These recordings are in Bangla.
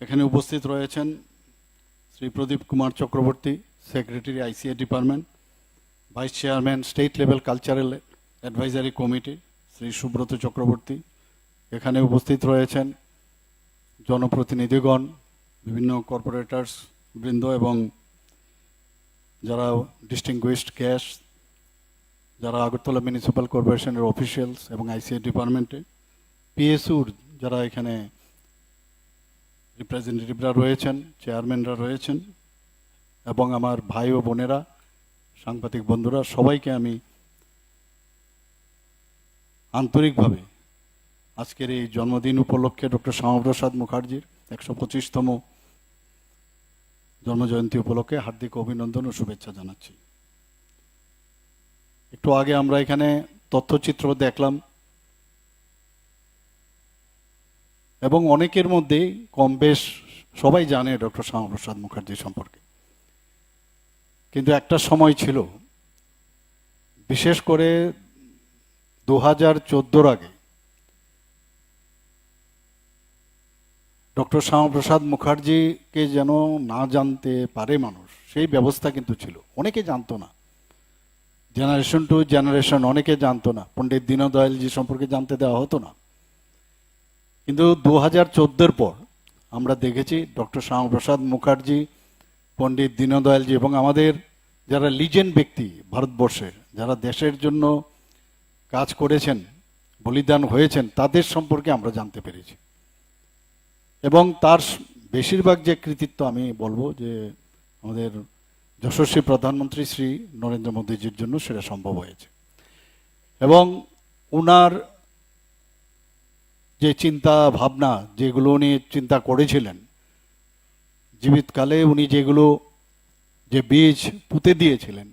এখানে উপস্থিত রয়েছেন Shri Pradip Kumar Chakraborty, secretary ICA department, vice chairman state level cultural advisory committee Shri Subrata Chakraborty. এখানে উপস্থিত রয়েছেন জনপ্রতিনিধিগণ, বিভিন্ন কর্পোরেটার্স বৃন্দ এবং যারা ডিস্টিংগুইশড গেস্ট, যারা আগরতলা মিউনিসিপ্যাল কর্পোরেশনের অফিসিয়ালস এবং আইসিএ ডিপার্টমেন্টে পিএসইউর যারা এখানে রিপ্রেজেন্টেটিভরা রয়েছেন, চেয়ারম্যানরা রয়েছেন এবং আমার ভাই ও বোনেরা, সাংবাদিক বন্ধুরা, সবাইকে আমি আন্তরিকভাবে আজকের এই জন্মদিন উপলক্ষে ডক্টর শ্যামাপ্রসাদ মুখার্জির 125তম জন্মজয়ন্তী উপলক্ষে হার্দিক অভিনন্দন ও শুভেচ্ছা জানাচ্ছি। একটু আগে আমরা এখানে তথ্যচিত্র দেখলাম এবং অনেকের মধ্যে কম বেশ সবাই জানে ডক্টর শ্যামাপ্রসাদ মুখার্জি সম্পর্কে, কিন্তু একটা সময় ছিল, বিশেষ করে 2014 আগে ডক্টর শ্যামাপ্রসাদ মুখার্জিকে যেন না জানতে পারে মানুষ, সেই ব্যবস্থা কিন্তু ছিল। অনেকে জানতো না, জেনারেশন টু জেনারেশন অনেকে জানতো না, পণ্ডিত দীনদয়ালজি সম্পর্কে জানতে দেওয়া হতো না। কিন্তু 2014 পর আমরা দেখেছি ডক্টর শ্যামাপ্রসাদ মুখার্জি, পণ্ডিত দীনদয়ালজি এবং আমাদের যারা লিজেন্ড ব্যক্তি ভারতবর্ষের, যারা দেশের জন্য কাজ করেছেন, বলিদান হয়েছেন, তাদের সম্পর্কে আমরা জানতে পেরেছি। এবং তার বেশিরভাগ যে কৃতিত্ব আমি বলবো যে আমাদের যশস্বী প্রধানমন্ত্রী শ্রী নরেন্দ্র মোদীজির জন্য সেটা সম্ভব হয়েছে। এবং উনার যে চিন্তা ভাবনা, যেগুলো উনি চিন্তা করেছিলেন জীবিতকালে, উনি যেগুলো যে বীজ পুঁতে দিয়েছিলেন,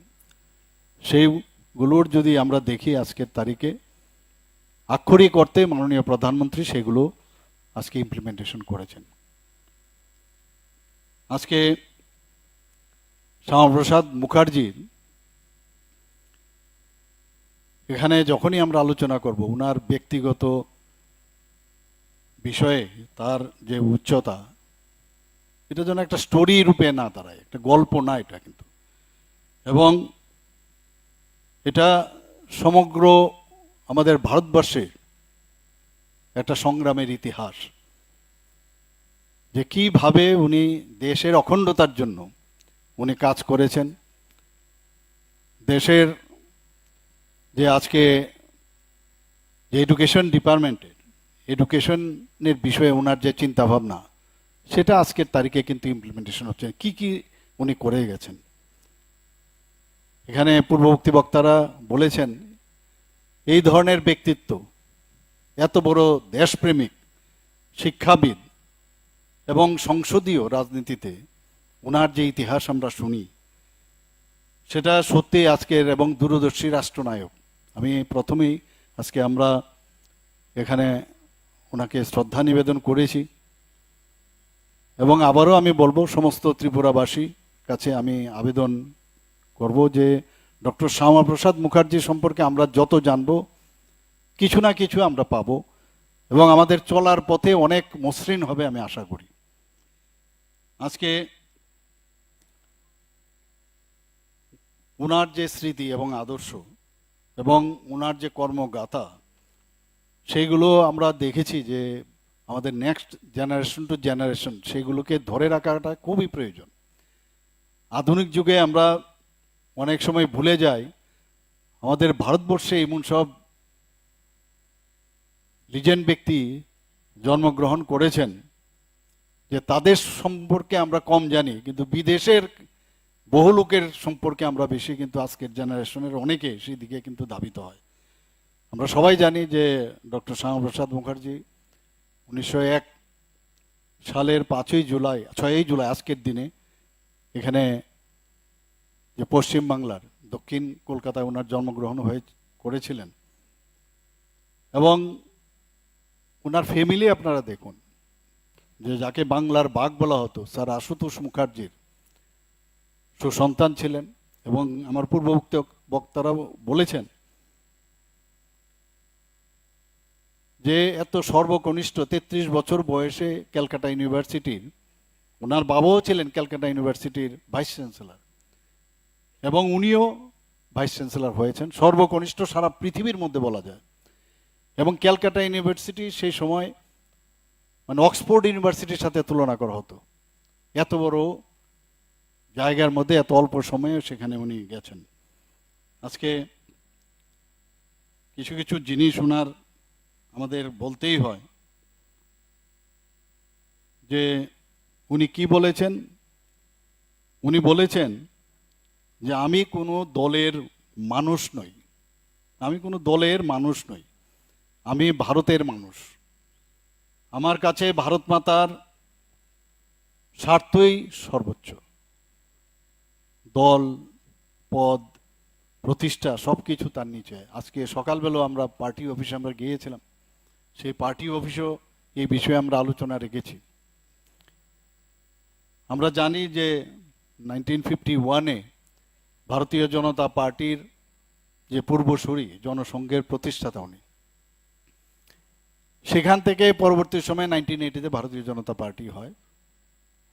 সেইগুলোর যদি আমরা দেখি আজকের তারিখে আক্ষরিক অর্থে মাননীয় প্রধানমন্ত্রী সেগুলো আজকে ইমপ্লিমেন্টেশন করেছেন। আজকে শ্যামাপ্রসাদ মুখার্জির এখানে যখনই আমরা আলোচনা করব, উনার ব্যক্তিগত বিষয়ে তার যে উচ্চতা, এটা যেন একটা স্টোরি রূপে না দাঁড়ায়, একটা গল্প না এটা কিন্তু, এবং এটা সমগ্র আমাদের ভারতবর্ষের একটা সংগ্রামের ইতিহাস, যে কিভাবে উনি দেশের অখণ্ডতার জন্য উনি কাজ করেছেন। দেশের যে আজকে যে এডুকেশন ডিপার্টমেন্টের এডুকেশনের বিষয়ে ওনার যে চিন্তাভাবনা, সেটা আজকের তারিখে কিন্তু ইমপ্লিমেন্টেশন হচ্ছে। কি কি উনি করে গেছেন, এখানে পূর্ববর্তী বক্তারা বলেছেন, এই ধরনের ব্যক্তিত্ব, এত বড় দেশপ্রেমিক, শিক্ষাবিদ এবং সংসদীয় রাজনীতিতে ওনার যে ইতিহাস আমরা শুনি, সেটা সত্যি আজকের এবং দূরদর্শী রাষ্ট্রনায়ক। আমি প্রথমেই আজকে আমরা এখানে ওনাকে শ্রদ্ধা নিবেদন করেছি এবং আবারও আমি বলবো সমস্ত ত্রিপুরাবাসী কাছে আমি আবেদন করব যে ডক্টর শ্যামাপ্রসাদ মুখার্জি সম্পর্কে আমরা যত জানব, কিছু না কিছু আমরা পাবো এবং আমাদের চলার পথে অনেক মসৃণ হবে আমি আশা করি। আজকে উনার যে স্মৃতি এবং আদর্শ এবং উনার যে কর্মগাথা, সেইগুলো আমরা দেখেছি যে আমাদের নেক্সট জেনারেশন টু জেনারেশন সেগুলোকে ধরে রাখাটা খুবই প্রয়োজন। আধুনিক যুগে আমরা অনেক সময় ভুলে যাই আমাদের ভারতবর্ষে এমন সব লিজেন্ড ব্যক্তি জন্মগ্রহণ করেছেন যে তাদের সম্পর্কে আমরা কম জানি, কিন্তু বিদেশের বহু লোকের সম্পর্কে আমরা বেশি, কিন্তু আজকের জেনারেশনের অনেকে সেই দিকে কিন্তু ধাবিত হয়। আমরা সবাই জানি যে ডক্টর শ্যামাপ্রসাদ মুখার্জি 1901 সালের 6ই জুলাই আজকের দিনে এখানে যে পশ্চিমবাংলার দক্ষিণ কলকাতায় ওনার জন্মগ্রহণ করেছিলেন। এবং ওনার ফ্যামিলি আপনারা দেখুন, যে যাকে বাংলার বাঘ বলা হতো, স্যার আশুতোষ মুখার্জির সুসন্তান ছিলেন। এবং আমার পূর্ববর্তী বক্তারা বলেছেন যে এত সর্বকনিষ্ঠ 33 বছর বয়সে ক্যালকাটা ইউনিভার্সিটির, ওনার বাবাও ছিলেন ক্যালকাটা ইউনিভার্সিটির ভাইস চ্যান্সেলর, এবং উনিও ভাইস চ্যান্সেলর হয়েছেন, সর্বকনিষ্ঠ সারা পৃথিবীর মধ্যে বলা যায়। এবং ক্যালকাটা ইউনিভার্সিটি সেই সময় মানে অক্সফোর্ড ইউনিভার্সিটির সাথে তুলনা করা হতো, এত বড় জায়গার মধ্যে এত অল্প সময়ে সেখানে উনি গেছেন। আজকে কিছু কিছু জিনিস ওনার আমাদের বলতেই হয়, যে উনি কি বলেছেন। উনি বলেছেন যে আমি কোনো দলের মানুষ নই, আমি কোনো দলের মানুষ নই, আমি ভারতের মানুষ। আমার কাছে ভারত মাতার স্বার্থই সর্বোচ্চ, দল পদ প্রতিষ্ঠা সব কিছু তার নিচে। আজকে সকালবেলা আমরা পার্টি অফিসে আমরা গিয়েছিলাম, সেই পার্টি অফিসেও এই বিষয়ে আমরা আলোচনা রেখেছি। আমরা জানি যে 1951-এ ভারতীয় জনতা পার্টির যে পূর্বসূরি জনসংঘের প্রতিষ্ঠাতা উনি, সেখান থেকে পরবর্তী সময়ে 1980-তে ভারতীয় জনতা পার্টি হয়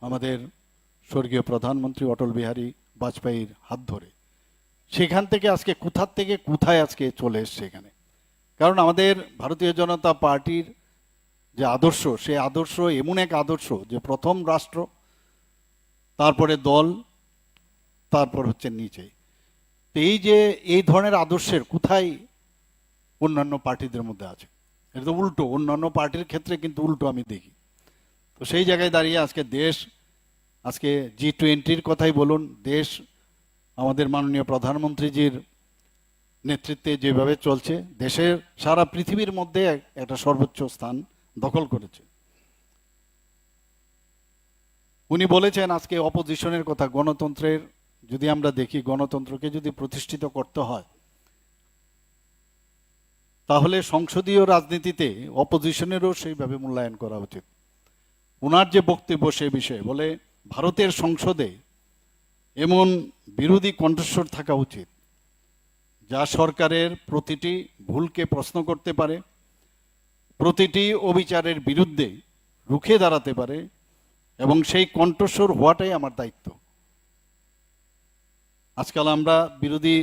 আমাদের স্বর্গীয় প্রধানমন্ত্রী অটল বিহারী বাজপেয়ীর হাত ধরে। সেখান থেকে আজকে কোথার থেকে কোথায় আজকে চলে এসছে এখানে। কারণ আমাদের ভারতীয় জনতা পার্টির যে আদর্শ, সে আদর্শ এমন এক আদর্শ যে প্রথম রাষ্ট্র, তারপরে দল, তারপর হচ্ছে নিচে। তো এই যে এই ধরনের আদর্শের কোথায় অন্যান্য পার্টিদের মধ্যে আছে, এটা তো উল্টো, অন্যান্য পার্টির ক্ষেত্রে কিন্তু উল্টো আমি দেখি। তো সেই জায়গায় দাঁড়িয়ে আজকে দেশ, আজকে G20-র কথাই বলুন, দেশ আমাদের মাননীয় প্রধানমন্ত্রীজির নেতৃত্বে যেভাবে চলছে, দেশের সারা পৃথিবীর মধ্যে একটা সর্বোচ্চ স্থান দখল করেছে। উনি বলেছেন আজকে অপোজিশনের কথা, গণতন্ত্রের যদি আমরা দেখি, গণতন্ত্রকে যদি প্রতিষ্ঠিত করতে হয় তাহলে সংসদীয় রাজনীতিতে অপোজিশনেরও সেইভাবে মূল্যায়ন করা উচিত। ওনার যে বক্তব্য সে বিষয়ে বলে, ভারতের সংসদে এমন বিরোধী কণ্ঠস্বর থাকা উচিত যা সরকারের প্রতিটি ভুলকে প্রশ্ন করতে পারে, প্রতিটি অবিচারের বিরুদ্ধে রুখে দাঁড়াতে পারে, এবং সেই কণ্ঠস্বর হওয়াটাই আমার দায়িত্ব। আজকাল আমরা বিরোধী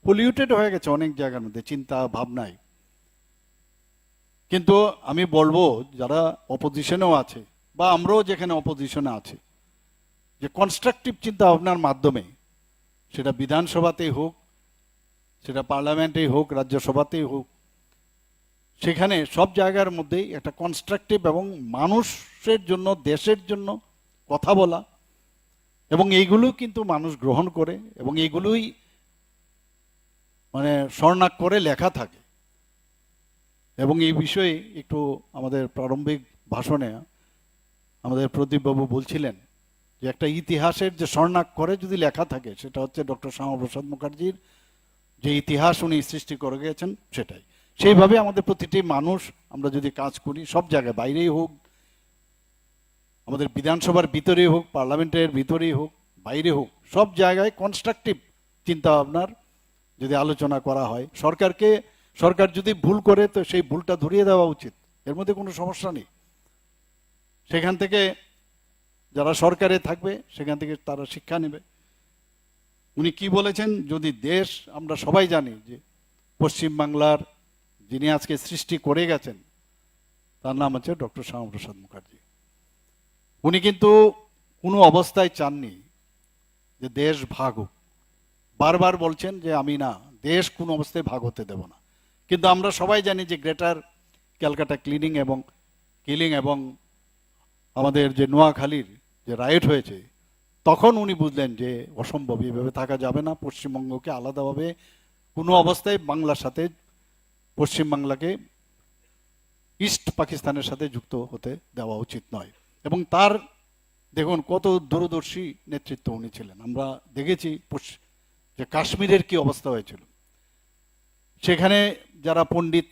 পলিউটেড হয়ে গেছে অনেক জায়গার মধ্যে চিন্তা ভাবনায়, কিন্তু আমি বলবো যারা অপোজিশনেও আছে বা আমরাও যেখানে অপোজিশনে আছি, যে কনস্ট্রাকটিভ চিন্তা ভাবনার মাধ্যমে, সেটা বিধানসভাতেই হোক, সেটা পার্লামেন্টেই হোক, রাজ্যসভাতেই হোক, সেখানে সব জায়গার মধ্যেই একটা কনস্ট্রাকটিভ এবং মানুষের জন্য, দেশের জন্য কথা বলা, এবং এইগুলো কিন্তু মানুষ গ্রহণ করে, এবং এইগুলোই মানে স্বর্ণাক্ষরে লেখা থাকে। এবং এই বিষয়ে একটু আমাদের প্রারম্ভিক ভাষণে আমাদের প্রদীপবাবু বলছিলেন যে একটা ইতিহাসের যে স্বর্ণাক্ষরে যদি লেখা থাকে, সেটা হচ্ছে ডক্টর শ্যামাপ্রসাদ মুখার্জির যে ইতিহাস উনি সৃষ্টি করে গেছেন সেটাই। সেইভাবে আমাদের প্রতিটি মানুষ আমরা যদি কাজ করি, সব জায়গায়, বাইরেই হোক, আমাদের বিধানসভার ভিতরেই হোক, পার্লামেন্টের ভিতরেই হোক, বাইরে হোক, সব জায়গায় কনস্ট্রাকটিভ চিন্তা ভাবনার যদি আলোচনা করা হয়, সরকার যদি ভুল করে তো সেই ভুলটা ধরিয়ে দেওয়া উচিত, এর মধ্যে কোনো সমস্যা নেই। সেখান থেকে যারা সরকারে থাকবে সেখান থেকে তারা শিক্ষা নেবে। উনি কি বলেছেন, যদি দেশ, আমরা সবাই জানি যে পশ্চিমবাংলার যিনি আজকে সৃষ্টি করে গেছেন তার নাম হচ্ছে ডক্টর শ্যামাপ্রসাদ মুখার্জি। উনি কিন্তু কোনো অবস্থায় চাননি যে দেশ ভাগ হোক, বারবার বলছেন যে আমি না, দেশ কোনো অবস্থায় ভাগ হতে দেব না। কিন্তু আমরা সবাই জানি যে গ্রেটার ক্যালকাটা কিলিং এবং আমাদের যে নোয়াখালীর যে রাইট হয়েছে, তখন উনি বুঝলেন যে অসম্ভব, এইভাবে থাকা যাবে না, পশ্চিমবঙ্গকে আলাদাভাবে কোনো অবস্থায় বাংলার সাথে, পশ্চিমবাংলাকে ইস্ট পাকিস্তানের সাথে যুক্ত হতে দেওয়া উচিত নয়। এবং তার দেখুন কত দূরদর্শী নেতৃত্ব উনি ছিলেন। আমরা দেখেছি যে কাশ্মীরের কি অবস্থা হয়েছিল, সেখানে যারা পণ্ডিত,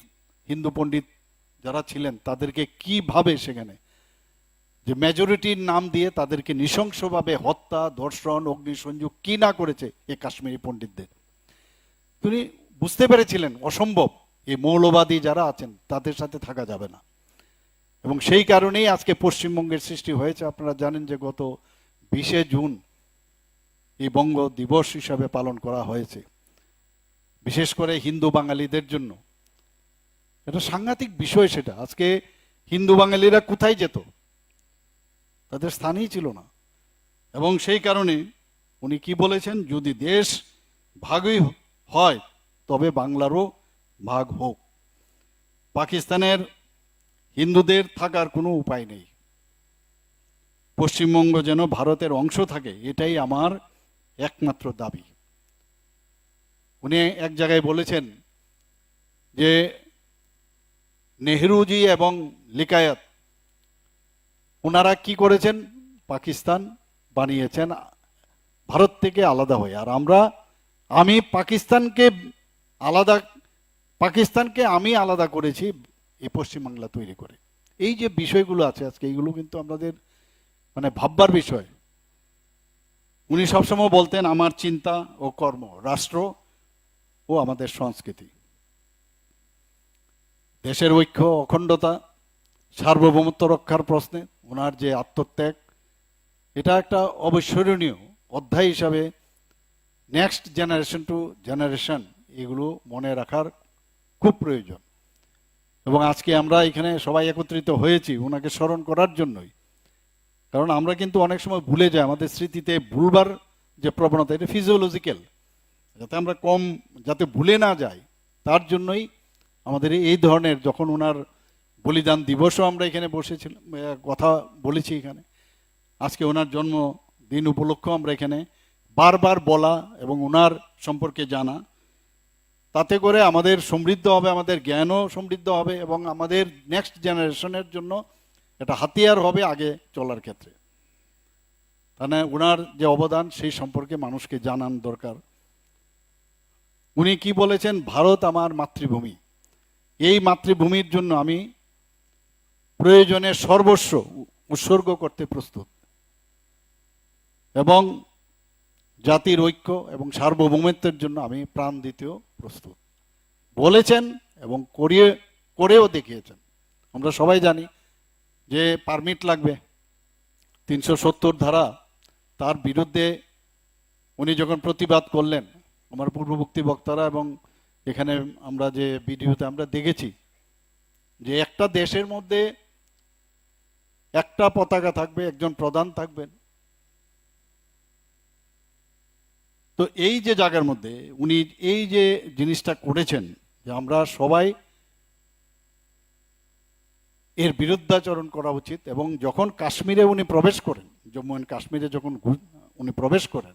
হিন্দু পণ্ডিত যারা ছিলেন, তাদেরকে কিভাবে সেখানে যে মেজরিটির নাম দিয়ে তাদেরকে নৃশংসভাবে হত্যা, ধর্ষণ, অগ্নিসংযোগ কি না করেছে এই কাশ্মীরি পণ্ডিতদের। তিনি বুঝতে পেরেছিলেন অসম্ভব, এই মৌলবাদী যারা আছেন তাদের সাথে থাকা যাবে না। এবং সেই কারণেই আজকে পশ্চিমবঙ্গের সৃষ্টি হয়েছে। আপনারা জানেন যে গত 20শে জুন এই বঙ্গ দিবস হিসাবে পালন করা হয়েছে, বিশেষ করে হিন্দু বাঙালিদের জন্য। এটা সাংঘাতিক বিষয়। সেটা আজকে হিন্দু বাঙালিরা কোথায় যেত? তাদের স্থানই ছিল না। এবং সেই কারণে উনি কি বলেছেন, যদি দেশ ভাগই হয় তবে বাংলারও ভাগ হোক। পাকিস্তানের হিন্দুদের থাকার কোনো উপায় নেই, পশ্চিমবঙ্গ যেন ভারতের অংশ থাকে, এটাই আমার একমাত্র দাবি। উনি এক জায়গায় বলেছেন যে নেহরুজি এবং লিকায়াত ওনারা কি করেছেন, পাকিস্তান বানিয়েছেন ভারত থেকে আলাদা হয়ে। আর আমি পাকিস্তানকে আমি আলাদা করেছি এই পশ্চিমবাংলা তৈরি করে। এই যে বিষয়গুলো আছে আজকে, এইগুলো কিন্তু আমাদের মানে ভাববার বিষয়। উনি সবসময় বলতেন আমার চিন্তা ও কর্ম রাষ্ট্র ও আমাদের সংস্কৃতি। দেশের ঐক্য, অখণ্ডতা, সার্বভৌমত্ব রক্ষার প্রশ্নে ওনার যে আত্মত্যাগ, এটা একটা অবিস্মরণীয় অধ্যায় হিসাবে নেক্সট জেনারেশন টু জেনারেশন এগুলো মনে রাখার খুব প্রয়োজন। এবং আজকে আমরা এখানে সবাই একত্রিত হয়েছি ওনাকে স্মরণ করার জন্যই। কারণ আমরা কিন্তু অনেক সময় ভুলে যাই, আমাদের স্মৃতিতে ভুলবার যে প্রবণতা, এটা ফিজিওলজিক্যাল, যাতে ভুলে না যায় তার জন্যই আমাদের এই ধরনের, যখন ওনার বলিদান দিবসও আমরা এখানে বসেছিলাম, কথা বলেছি এখানে, আজকে ওনার জন্মদিন উপলক্ষে আমরা এখানে বারবার বলা এবং ওনার সম্পর্কে জানা, তাতে করে আমাদের সমৃদ্ধ হবে, আমাদের জ্ঞানও সমৃদ্ধ হবে এবং আমাদের নেক্সট জেনারেশনের জন্য এটা হাতিয়ার হবে আগে চলার ক্ষেত্রে। মানে ওনার যে অবদান সেই সম্পর্কে মানুষকে জানান দরকার। উনি কি বলেছেন, ভারত আমার মাতৃভূমি, এই মাতৃভূমির জন্য আমি প্রয়োজনে সর্বস্ব উৎসর্গ করতে প্রস্তুত এবং জাতির ঐক্য এবং সার্বভৌমত্বের জন্য আমি প্রাণ দিতেও প্রস্তুত বলেছেন এবং করেও দেখিয়েছেন। আমরা সবাই জানি যে পারমিট লাগবে, 370 ধারা, তার বিরুদ্ধে উনি যখন প্রতিবাদ করলেন, আমার পূর্ববর্তী বক্তারা এবং এখানে আমরা যে ভিডিওতে আমরা দেখেছি যে একটা দেশের মধ্যে একটা পতাকা থাকবে, একজন প্রধান থাকবেন। তো এই যে জায়গার মধ্যে উনি এই যে জিনিসটা করেছেন, যে আমরা সবাই এর বিরুদ্ধাচরণ করা উচিত। এবং যখন কাশ্মীরে উনি প্রবেশ করেন, জম্মু অ্যান্ড কাশ্মীরে যখন উনি প্রবেশ করেন,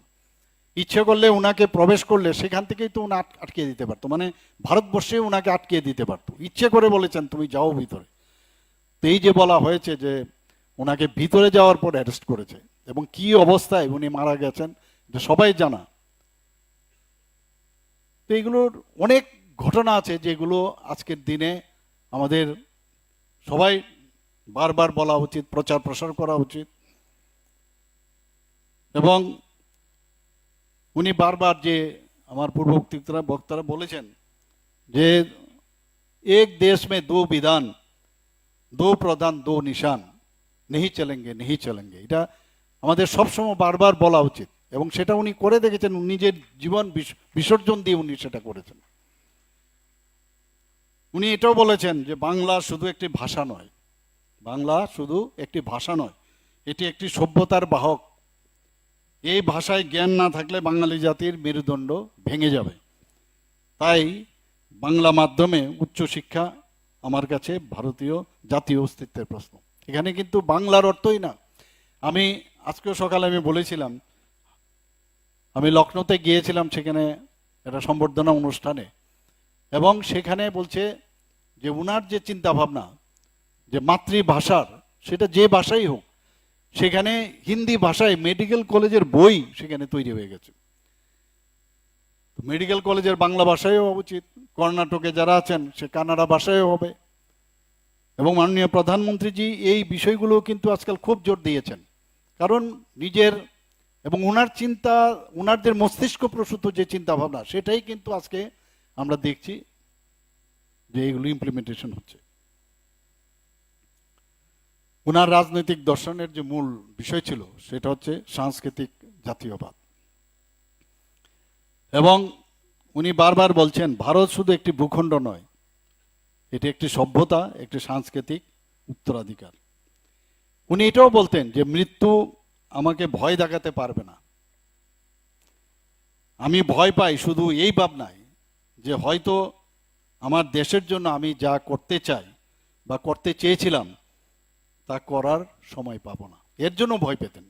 ইচ্ছে করলে উনাকে প্রবেশ করলে সেখান থেকেই তো উনি আটকে দিতে পারতো, মানে ভারতবর্ষে উনাকে আটকে দিতে পারতো। ইচ্ছে করে বলেছেন তুমি যাও ভিতরে। তো এই যে বলা হয়েছে যে ওনাকে ভিতরে যাওয়ার পর অ্যারেস্ট করেছে এবং কি অবস্থায় উনি মারা গেছেন যে সবাই জানা। তো এইগুলোর অনেক ঘটনা আছে যেগুলো আজকের দিনে আমাদের সবাই বারবার বলা উচিত, প্রচার প্রসার করা উচিত। এবং উনি বারবার যে আমার পূর্ববর্তী বক্তারা বলেছেন যে এক দেশ মে দো বিধান, দো প্রধান, দো নিশান, নেহি চলেঙ্গে, এটা আমাদের সবসময় বারবার বলা উচিত। এবং সেটা উনি করে দেখেছেন, নিজের জীবন বিসর্জন দিয়ে উনি সেটা করেছেন। উনি এটাও বলেছেন যে বাংলা শুধু একটি ভাষা নয়, বাংলা শুধু একটি ভাষা নয়, এটি একটি সভ্যতার বাহক। এই ভাষায় জ্ঞান না থাকলে বাঙালি জাতির মেরুদণ্ড ভেঙে যাবে। তাই বাংলা মাধ্যমে উচ্চশিক্ষা আমার কাছে ভারতীয় জাতীয় অস্তিত্বের প্রশ্ন। এখানে কিন্তু বাংলার অর্থই না, আমি আজকেও সকালে আমি বলেছিলাম, আমি লখনৌতে গিয়েছিলাম, সেখানে একটা সম্বর্ধনা অনুষ্ঠানে, এবং সেখানে বলছে যে উনার যে চিন্তা ভাবনা যে মাতৃভাষার, সেটা যে ভাষাই হোক, সেখানে হিন্দি ভাষায় মেডিকেল কলেজের বই সেখানে তৈরি হয়ে গেছে। মেডিকেল কলেজের বাংলা ভাষায় হওয়া উচিত, কর্ণাটকে যারা আছেন সে কানাডা ভাষায় হবে। এবং মাননীয় প্রধানমন্ত্রীজি এই বিষয়গুলো কিন্তু আজকাল খুব জোর দিয়েছেন, কারণ নিজের এবং ওনার চিন্তা, ওনারদের মস্তিষ্ক প্রসূত যে চিন্তা ভাবনা, সেটাই কিন্তু আজকে আমরা দেখছি যে এগুলো ইমপ্লিমেন্টেশন হচ্ছে। ওনার রাজনৈতিক দর্শনের যে মূল বিষয় ছিল সেটা হচ্ছে সাংস্কৃতিক জাতীয়বাদ, এবং উনি বারবার বলছেন ভারত শুধু একটি ভূখণ্ড নয়, এটি একটি সভ্যতা, একটি সাংস্কৃতিক উত্তরাধিকার। উনি এটাও বলতেন যে মৃত্যু আমাকে ভয় দেখাতে পারবে না। আমি ভয় পাই শুধু এই ভাবনায় যে হয়তো আমার দেশের জন্য আমি যা করতে চাই বা করতে চেয়েছিলাম তা করার সময় পাবো না, এর জন্য ভয় পেতেন।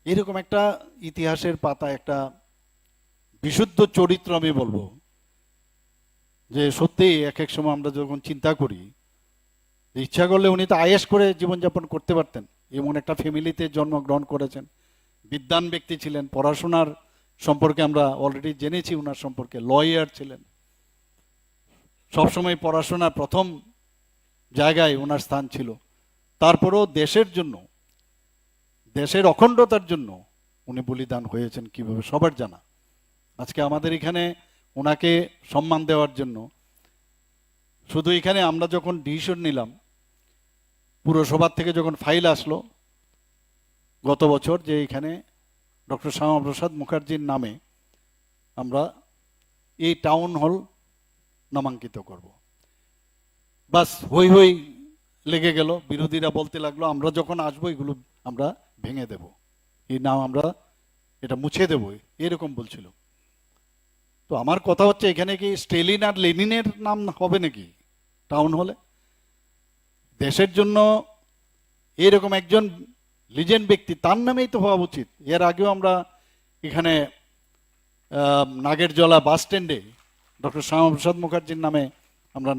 এরকম একটা ইতিহাসের পাতা, একটা বিশুদ্ধ চরিত্র আমি বলবো, যে সত্যি এক এক সময় আমরা যখন চিন্তা করি, ইচ্ছা করলে উনি তো আয়েশ করে জীবনযাপন করতে পারতেন। এমন একটা ফ্যামিলিতে জন্মগ্রহণ করেছেন, বিদ্বান ব্যক্তি ছিলেন, পড়াশোনার সম্পর্কে আমরা অলরেডি জেনেছি, ওনার সম্পর্কে লয়ার ছিলেন, সবসময় পড়াশোনার প্রথম জায়গায় ওনার স্থান ছিল। তারপরেও দেশের জন্য, দেশের অখণ্ডতার জন্য উনি বলিদান হয়েছেন কিভাবে সবার জানা। আজকে আমাদের এখানে ওনাকে সম্মান দেওয়ার জন্য শুধু এখানে আমরা যখন ডিসিশন নিলাম, পুরসভার থেকে যখন ফাইল আসলো গত বছর যে এখানে ডক্টর শ্যামাপ্রসাদ মুখার্জির নামে আমরা এই টাউন হল নামাঙ্কিত করব, বাস হই হই লেগে গেল। বিরোধীরা বলতে লাগলো আমরা যখন আসবো এগুলো আমরা ভেঙে দেব, এই নাম আমরা এটা মুছে দেব, এরকম বলছিল। তো আমার কথা হচ্ছে এখানে কি স্টেলিন আর লেনিনের নাম হবে নাকি টাউন হলে? দেশের জন্য এরকম একজন লিজেন্ড ব্যক্তি, তার নামেই তো হওয়া উচিত। এর আগেও আমরা এখানে নাগেরজলা বাস স্ট্যান্ডে ডক্টর শ্যামাপ্রসাদ মুখার্জির নামে আমরা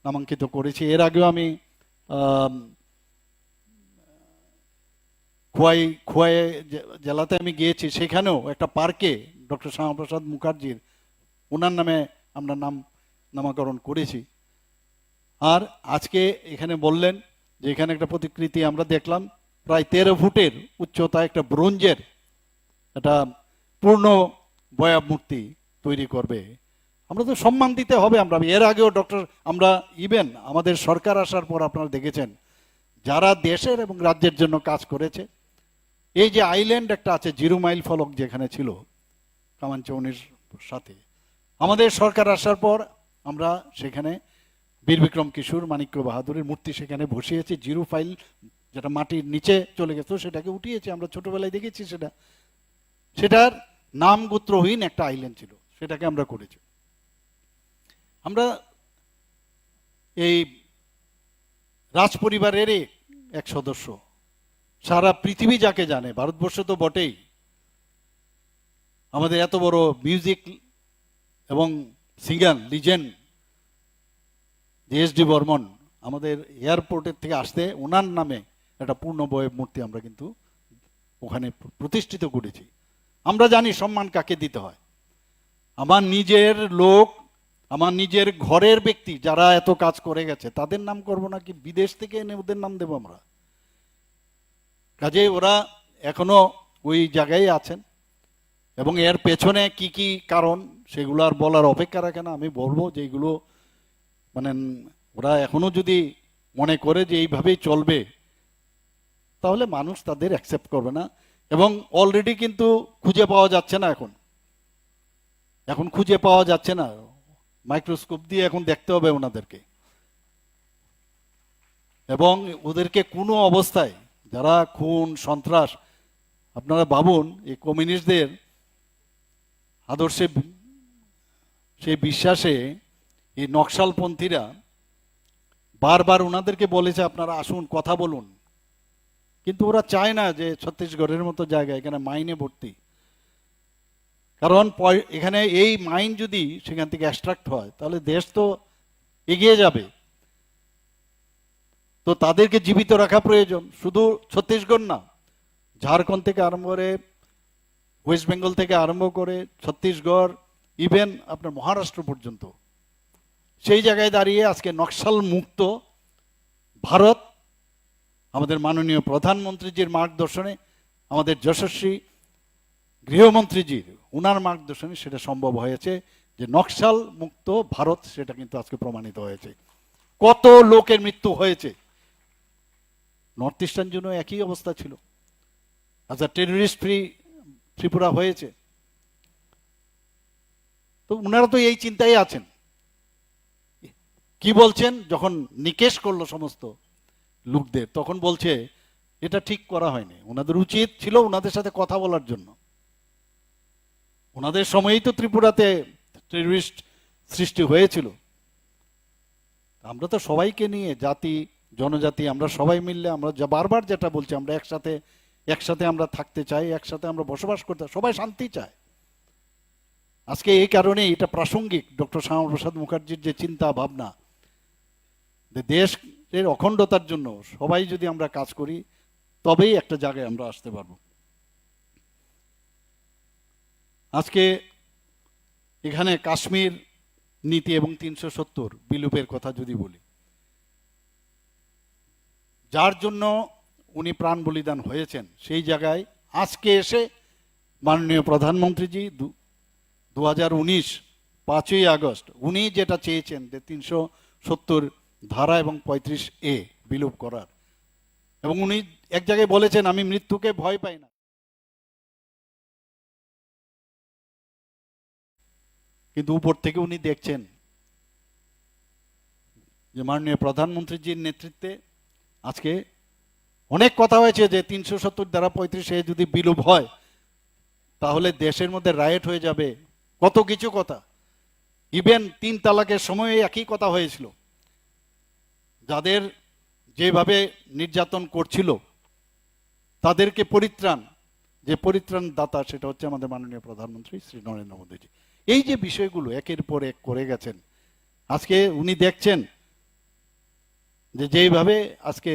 নামাঙ্কিত করেছি। এর আগেও আমি খোয়াই জেলাতে আমি গিয়েছি, সেখানেও একটা পার্কে ডক্টর শ্যামাপ্রসাদ মুখার্জির ওনার নামে আমরা নামকরণ করেছি। আর আজকে এখানে বললেন যে এখানে একটা প্রতিকৃতি আমরা দেখলাম, প্রায় 13 ফুটের উচ্চতা, একটা ব্রোঞ্জের একটা পূর্ণ বয়া মূর্তি তৈরি করবে। আমরা তো সম্মান দিতে হবে। আমরা এর আগেও আমরা ইভেন আমাদের সরকার আসার পর আপনারা দেখেছেন যারা দেশের এবং রাজ্যের জন্য কাজ করেছে, এই যে আইল্যান্ড একটা আছে, 0 মাইল ফলক যেখানে ছিল কামানচৌনির সাথে, আমাদের সরকার আসার পর আমরা সেখানে বীর বিক্রম কিশোর, মানিক্য বাহাদুরের মূর্তি সেখানে বসিয়েছি। 0 ফাইল যেটা মাটির নিচে চলে গেছে সেটাকে উঠিয়েছি, আমরা ছোটবেলায় দেখেছি। সেটার নাম গোত্রহীন একটা আইল্যান্ড ছিল, সেটাকে আমরা করেছি। আমরা এই রাজ পরিবারের এক সদস্য, সারা পৃথিবী যাকে জানে, ভারতবর্ষ তো বটেই, আমাদের এত বড় মিউজিক এবং singer legend S D Barman, আমাদের এয়ারপোর্টের থেকে আসতে ওনার নামে একটা পূর্ণবয় মূর্তি আমরা কিন্তু ওখানে প্রতিষ্ঠিত করেছি। আমরা জানি সম্মান কাকে দিতে হয়। আমার নিজের লোক, আমার নিজের ঘরের ব্যক্তি যারা এত কাজ করে গেছে তাদের নাম করব নাকি বিদেশ থেকে এনে ওদের নাম দেব আমরা? কাজেই ওরা এখনো ওই জায়গায় আছেন, এবং এর পেছনে কি কি কারণ সেগুলো আর বলার অপেক্ষা রাখে না। আমি বলবো যে এগুলো মানে ওরা এখনো যদি মনে করে যে এইভাবেই চলবে, তাহলে মানুষ তাদের অ্যাকসেপ্ট করবে না। এবং অলরেডি কিন্তু খুঁজে পাওয়া যাচ্ছে না, এখন খুঁজে পাওয়া যাচ্ছে না, মাইক্রোস্কোপ দিয়ে এখন দেখতে হবে ওনাদেরকে। এবং ওদেরকে কোনো অবস্থায় যারা খুন সন্ত্রাস, আপনারা ভাবুন এই কমিউনিস্টদের আদর্শে, সেই বিশ্বাসে এই নকশালপন্থীরা বারবার ওনাদেরকে বলেছে আপনারা আসুন কথা বলুন, কিন্তু ওরা চায় না যে ছত্তিশগড়ের মতো জায়গা এখানে মাইনে ভর্তি। কারণ এখানে এই মাইন যদি সেখান থেকে এক্সট্রাক্ট হয় তাহলে দেশ তো এগিয়ে যাবে। তো তাদেরকে জীবিত রাখা প্রয়োজন। শুধু ছত্তিশগড় না, ঝাড়খণ্ড থেকে আরম্ভ করে, ওয়েস্ট বেঙ্গল থেকে আরম্ভ করে ছত্তিশগড়, ইভেন আপনার মহারাষ্ট্র পর্যন্ত, সেই জায়গায় দাঁড়িয়ে আজকে নকশাল মুক্ত ভারত আমাদের মাননীয় প্রধানমন্ত্রীজির মার্গদর্শনে, আমাদের যশস্বী গৃহমন্ত্রীজির ওনার মার্গদর্শনে সেটা সম্ভব হয়েছে। যে নকশাল মুক্ত ভারত সেটা কিন্তু আজকে প্রমাণিত হয়েছে। কত লোকের মৃত্যু হয়েছে, নর্থ ইস্টার্ন জন্য একই অবস্থা ছিল। আচ্ছা, টেররিস্ট ফ্রি ত্রিপুরা হয়েছে। তো ওনারা তো এই চিন্তায় আছেন। কি বলছেন, যখন নিকেশ করলো সমস্ত লোকদের, তখন বলছে এটা ঠিক করা হয়নি, ওনাদের উচিত ছিল ওনাদের সাথে কথা বলার জন্য। ওনাদের সময়ই তো ত্রিপুরাতে টেররিস্ট সৃষ্টি হয়েছিল। আমরা তো সবাইকে নিয়ে, জাতি জনজাতি আমরা সবাই মিললে, আমরা বারবার যেটা বলছি, আমরা একসাথে একসাথে আমরা থাকতে চাই, একসাথে আমরা বসবাস করতে, সবাই শান্তি চায়। আজকে এই কারণে এটা প্রাসঙ্গিক, ডক্টর শ্যামাপ্রসাদ মুখার্জির যে চিন্তা ভাবনা, দেশের অখণ্ডতার জন্য সবাই যদি আমরা কাজ করি তবেই একটা জায়গায় আমরা আসতে পারবো। আজকে এখানে কাশ্মীর নীতি এবং 370 বিলুপের কথা যদি বলি, যার জন্য উনি প্রাণ বলিদান হয়েছেন, সেই জায়গায় আজকে এসে মাননীয় প্রধানমন্ত্রীজি 2019 5ই আগস্ট উনি যেটা চেয়েছেন যে 370 ধারা এবং 35A বিলুপ করার, এবং উনি এক জায়গায় বলেছেন আমি মৃত্যুকে ভয় পাই না। কিন্তু উপর থেকে উনি দেখছেন যে মাননীয় প্রধানমন্ত্রীজির নেতৃত্বে আজকে অনেক কথা হয়েছে যে 370 ধারা 35A যদি বিলুপ হয় তাহলে দেশের মধ্যে রায়েট হয়ে যাবে, কত কিছু কথা। ইভেন 3 তালাকের সময় একই কথা হয়েছিল। যাদের যেভাবে নির্যাতন করছিল তাদেরকে পরিত্রাণ, যে পরিত্রাণ দাতা সেটা হচ্ছে আমাদের মাননীয় প্রধানমন্ত্রী শ্রী নরেন্দ্র মোদীজি। এই যে বিষয়গুলো একের পর এক করে গেছেন, আজকে উনি দেখছেন যে যেইভাবে আজকে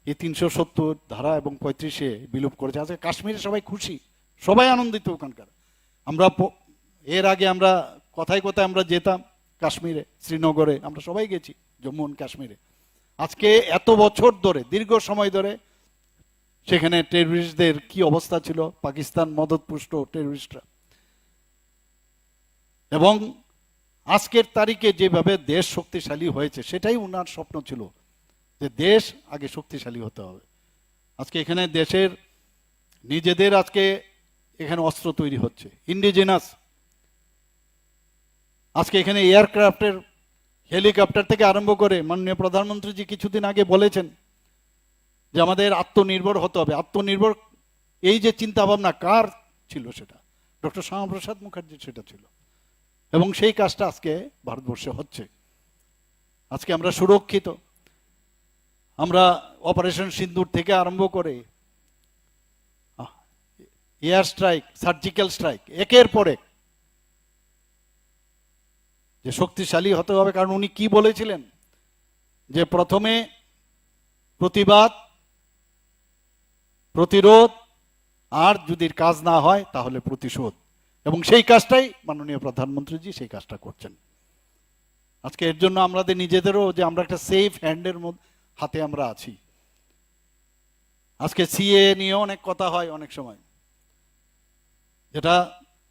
এই 370 ধারা এবং 35A বিলুপ করেছে, আজকে কাশ্মীরে সবাই খুশি, সবাই আনন্দিত ওখানকার। আমরা এর আগে আমরা কথায় কথায় আমরা যেতাম কাশ্মীরে, শ্রীনগরে, আমরা সবাই গেছি, জম্মু ও কাশ্মীরে। আজকে এত বছর ধরে, দীর্ঘ সময় ধরে সেখানে টেররিস্টদের কি অবস্থা ছিল, পাকিস্তান মদতপুষ্ট টেররিস্টরা, এবং আজকের তারিখে যেভাবে দেশ শক্তিশালী হয়েছে, সেটাই উনার স্বপ্ন ছিল যে দেশ আগে শক্তিশালী হতে হবে। আজকে এখানে দেশের নিজেদের আজকে এখানে অস্ত্র তৈরি হচ্ছে, ইন্ডিজিনাস। আজকে এখানে এয়ারক্রাফটের, হেলিকপ্টার থেকে আরম্ভ করে মাননীয় প্রধানমন্ত্রীজি কিছুদিন আগে বলেছেন যে আমাদের আত্মনির্ভর হতে হবে। আত্মনির্ভর এই যে চিন্তা ভাবনা কার ছিল, সেটা ডক্টর শ্যামাপ্রসাদ মুখার্জির সেটা ছিল, এবং সেই কাজটা আজকে ভারতবর্ষে হচ্ছে। আজকে আমরা সুরক্ষিত। আমরা অপারেশন সিন্দুর থেকে আরম্ভ করে এয়ার স্ট্রাইক, সার্জিক্যাল স্ট্রাইক, একের পর এক যে শক্তিশালী হতে হবে। কারণ উনি কি বলেছিলেন যে প্রথমে প্রতিবাদ, প্রতিরোধ, আর যদি কাজ না হয় তাহলে প্রতিশোধ, এবং সেই কাজটাই মাননীয় প্রধানমন্ত্রীজি সেই কাজটা করছেন। আজকে এর জন্য আমাদের নিজেদেরও যে আমরা একটা সেফ হ্যান্ডের হাতে আমরা আছি। আজকে সিএ নিয়ে অনেক কথা হয় অনেক সময়, যেটা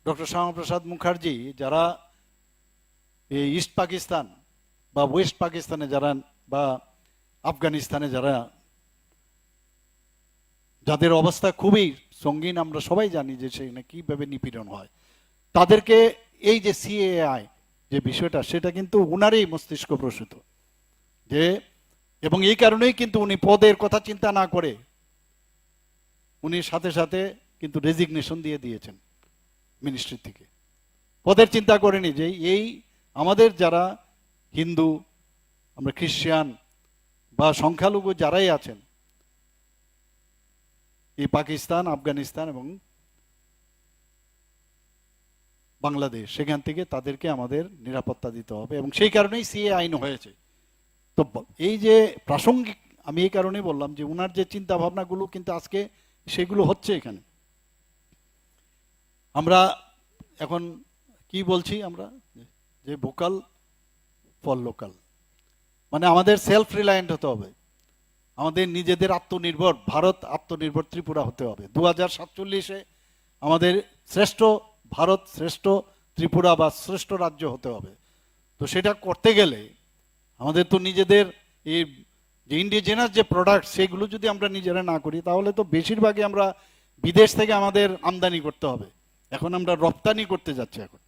ডক্টর শ্যামাপ্রসাদ মুখার্জি যারা এই ইস্ট পাকিস্তান বা ওয়েস্ট পাকিস্তানে যারা বা আফগানিস্তানে যারা, যাদের অবস্থা খুবই সঙ্গীন, আমরা সবাই জানি যে সেখানে কিভাবে নিপীড়ন হয়, তাদেরকে এই যে সিএআই যে বিষয়টা, সেটা কিন্তু উনারই মস্তিষ্ক প্রসূত যে, এবং এই কারণেই কিন্তু উনি পদের কথা চিন্তা না করে উনি সাথে সাথে কিন্তু রেজিগনেশন দিয়ে দিয়েছেন মিনিস্ট্রি থেকে। পদের চিন্তা করেনি যে এই আমাদের যারা হিন্দু, আমরা খ্রিস্টান বা সংখ্যালঘু যারাই আছেন এই পাকিস্তান, আফগানিস্তান এবং বাংলাদেশ, সেখান থেকে তাদেরকে আমাদের নিরাপত্তা দিতে হবে, এবং সেই কারণেই সিএ আইন হয়েছে। তো এই যে প্রাসঙ্গিক, আমি এই কারণেই বললাম যে উনার যে চিন্তা ভাবনাগুলো কিন্তু আজকে সেগুলো হচ্ছে এখানে। আমরা এখন কি বলছি, আমরা যে ভোকাল ফর লোকাল, মানে আমাদের সেলফ রিলায়েন্ট হতে হবে, আমাদের নিজেদের আত্মনির্ভর ভারত, আত্মনির্ভর ত্রিপুরা হতে হবে। 2047-এ আমাদের শ্রেষ্ঠ ভারত, শ্রেষ্ঠ ত্রিপুরা বা শ্রেষ্ঠ রাজ্য হতে হবে। তো সেটা করতে গেলে আমাদের তো নিজেদের এই যে ইন্ডিজেনাস যে প্রোডাক্ট সেগুলো যদি আমরা নিজেরা না করি, তাহলে তো বেশিরভাগই আমরা বিদেশ থেকে আমাদের আমদানি করতে হবে। এখন আমরা রপ্তানি করতে যাচ্ছি, এখন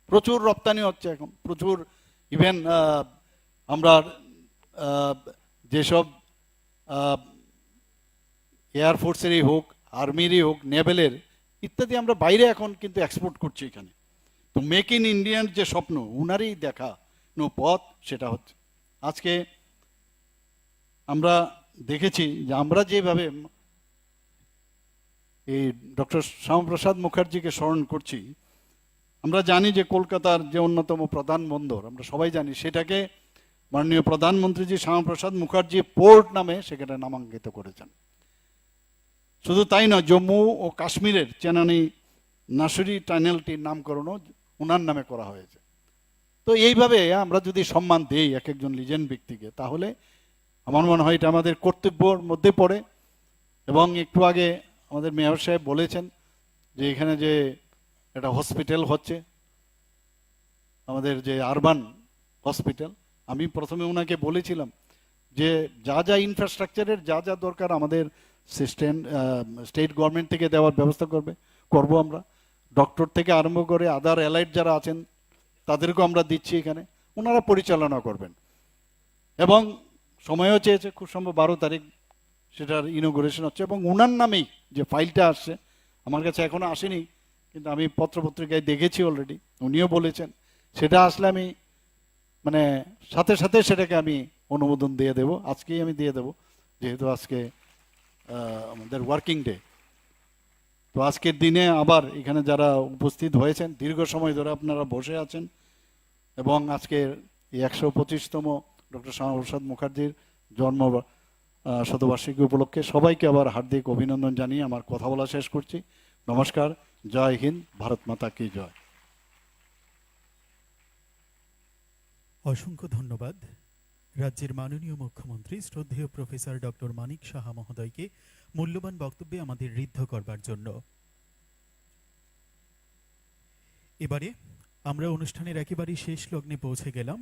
প্রচুর রপ্তানি হচ্ছে, এখন প্রচুর ইভেন আমরা যেসব এয়ারফোর্সেরই হোক, আর্মিরই হোক, নেভেলের ইত্যাদি আমরা বাইরে এখন কিন্তু এক্সপোর্ট করছি এখানে। তো মেক ইন ইন্ডিয়ান যে স্বপ্ন উনারই দেখানো পথ সেটা হচ্ছে। আজকে আমরা দেখেছি যে আমরা যেভাবে এই ডক্টর শ্যামাপ্রসাদ মুখার্জিকে স্মরণ করছি, আমরা জানি যে কলকাতার যে অন্যতম প্রধান বন্দর আমরা সবাই জানি, সেটাকে মাননীয় প্রধানমন্ত্রীজি শ্যামাপ্রসাদ মুখার্জি পোর্ট নামে সেখানে নামাঙ্কিত করেছেন। শুধু তাই নয়, জম্মু ও কাশ্মীরের চেনানি নাসুরি টানেলটির নামকরণও ওনার নামে করা হয়েছে। তো এইভাবে আমরা যদি সম্মান দেই এক একজন লিজেন্ড ব্যক্তিকে, তাহলে আমার মনে হয় এটা আমাদের কর্তব্যের মধ্যে পড়ে। এবং একটু আগে আমাদের মেয়র সাহেব বলেছেন যে এখানে যে একটা হসপিটাল হচ্ছে, আমাদের যে আরবান হসপিটাল, আমি প্রথমে ওনাকে বলেছিলাম যে যা যা ইনফ্রাস্ট্রাকচারের যা যা দরকার আমাদের স্টেট গভর্নমেন্ট থেকে দেওয়ার ব্যবস্থা করব আমরা। ডক্টর থেকে আরম্ভ করে আদার অ্যালাইড যারা আছেন তাদেরকেও আমরা দিচ্ছি, এখানে ওনারা পরিচালনা করবেন। এবং সময়ও চেয়েছে, খুব সম্ভব 12 তারিখ সেটার ইনোগ্রেশন হচ্ছে। এবং ওনার নামেই যে ফাইলটা আসছে, আমার কাছে এখনো আসেনি, কিন্তু আমি পত্রপত্রিকায় দেখেছি অলরেডি, উনিও বলেছেন সেটা আসলে আমি মানে সাথে সাথে সেটাকে আমি অনুমোদন দিয়ে দেব, আজকেই আমি দিয়ে দেব, যেহেতু আজকে আমাদের ওয়ার্কিং ডে। তো আজকের দিনে আবার এখানে যারা উপস্থিত হয়েছেন, দীর্ঘ সময় ধরে আপনারা বসে আছেন, এবং আজকের এই 125তম ডক্টর শ্যামাপ্রসাদ মুখার্জির জন্ম শতবার্ষিকী উপলক্ষে সবাইকে আবার হার্দিক অভিনন্দন জানিয়ে আমার কথা বলা শেষ করছি। নমস্কার, জয় হিন্দ, ভারত মাতা কি জয়। অসংখ্য ধন্যবাদ রাজ্যের মাননীয় মুখ্যমন্ত্রী শ্রদ্ধেয় প্রফেসর ডক্টর মানিক সাহা মহোদয়কে মূল্যবান বক্তব্যে আমাদের ঋদ্ধ করবার জন্য। এবারে আমরা অনুষ্ঠানের একেবারে শেষ লগ্নে পৌঁছে গেলাম।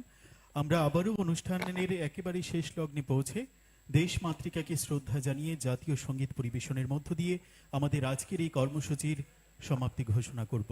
আমরা আবারও অনুষ্ঠানের একেবারে শেষ লগ্নে পৌঁছে দেশ মাতৃকাকে শ্রদ্ধা জানিয়ে জাতীয় সঙ্গীত পরিবেশনের মধ্য দিয়ে আমাদের আজকের এই কর্মসূচির সমাপ্তি ঘোষণা করব।